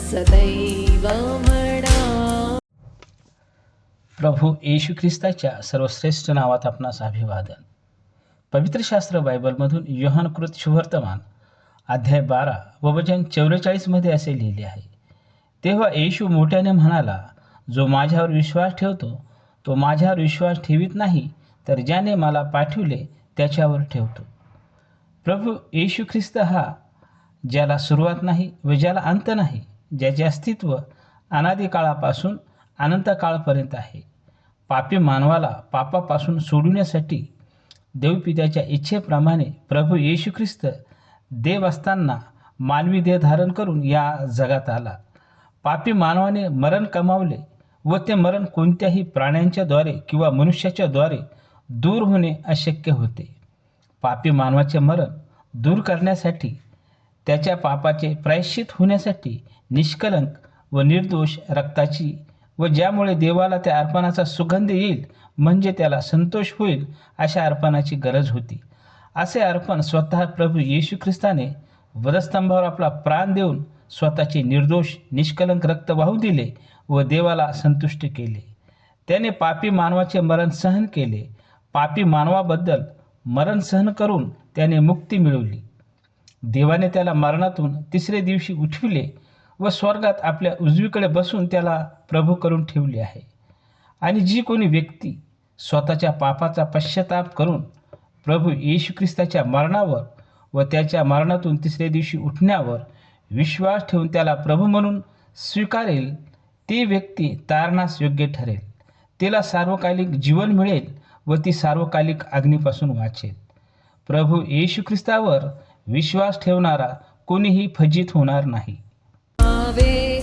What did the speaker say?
सदैव म्हणा. प्रभू येशू ख्रिस्ताच्या सर्वश्रेष्ठ नावात आपणास अभिवादन. पवित्र शास्त्र बायबलमधून योहानकृत शुभवर्तमान अध्याय 12 व वचन 44 मध्ये असे लिहिले आहे, तेव्हा येशू मोठ्याने म्हणाला, जो माझ्यावर विश्वास ठेवतो तो माझ्यावर विश्वास ठेवीत नाही, तर ज्याने मला पाठविले त्याच्यावर ठेवतो. प्रभू येशू ख्रिस्त हा ज्याला सुरुवात नाही व ज्याला अंत नाही, ज्याचे अस्तित्व अनादी काळापासून अनंत काळपर्यंत आहे. पापी मानवाला पापापासून सोडविण्यासाठी देवपित्याच्या इच्छेप्रमाणे प्रभू येशू ख्रिस्त देव असताना मानवी देह धारण करून या जगात आला. पापी मानवाने मरण कमावले व ते मरण कोणत्याही प्राण्यांच्या द्वारे किंवा मनुष्याच्या द्वारे दूर होणे अशक्य होते. पापी मानवाचे मरण दूर करण्यासाठी, त्याच्या पापाचे प्रायश्चित होण्यासाठी निष्कलंक व निर्दोष रक्ताची व ज्यामुळे देवाला त्या अर्पणाचा सुगंध येईल, म्हणजे त्याला संतोष होईल, अशा अर्पणाची गरज होती. असे अर्पण स्वतः प्रभू येशू ख्रिस्ताने वधस्तंभावर आपला प्राण देऊन स्वतःचे निर्दोष निष्कलंक रक्त वाहू दिले व देवाला संतुष्ट केले. त्याने पापी मानवाचे मरण सहन केले. पापी मानवाबद्दल मरण सहन करून त्याने मुक्ती मिळवली. देवाने त्याला मरणातून तिसरे दिवशी उठविले व स्वर्गात आपल्या उजवीकडे बसून त्याला प्रभू करून ठेवले आहे. आणि जी कोणी व्यक्ती स्वतःच्या पापाचा पश्चाताप करून प्रभू येशू ख्रिस्ताच्या मरणावर व त्याच्या मरणातून तिसऱ्या दिवशी उठण्यावर विश्वास ठेवून त्याला प्रभू म्हणून स्वीकारेल, ती व्यक्ती तारणास योग्य ठरेल. तिला सार्वकालिक जीवन मिळेल व ती सार्वकालिक अग्नीपासून वाचेल. प्रभू येशू ख्रिस्तावर विश्वास ठेवणारा कोणीही फजित होणार नाही. आवे